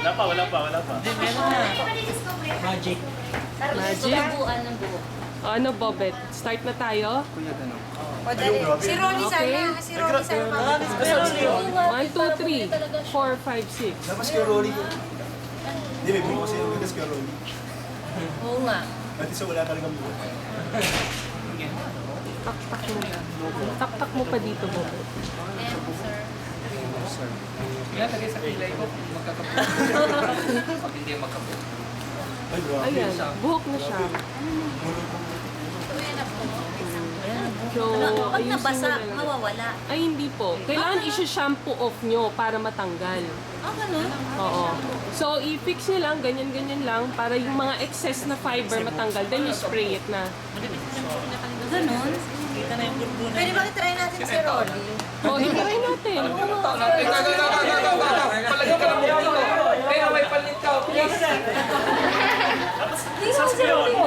Wala pa. Hindi, meron na. Magic. Magic? Ng buhok. Ano, Bobet? Start na tayo? O, dali. Si Ronnie sana. Si Ronnie sana. 1, 2, 3, 4, 5, 6. Dapat kay Rolly. Hindi, may buko kasi yung bigas kay Rolly. Oo nga. Pati sa wala talagang buko. Taktak mo. Taktak mo pa dito, Bobet. Sir. Yan, lagay sa kilay ko. Magkakapo. Pag hindi magkapo. Ay, grabe. Ayan, buhok na siya. So, Pag ayusin mo nabasa, na lang. mawawala. Ay, hindi po. Kailangan i-shampoo off nyo para matanggal. Ganun? Oo. So, i-fix nyo lang, ganyan-ganyan lang, para yung mga excess na fiber matanggal. Then, you spray it na. Ganun? Pwede ba try natin si Ronnie? O, i-try natin. Palagay ka lang mo dito. Kaya may palit ka, please. Hindi mo si Ronnie.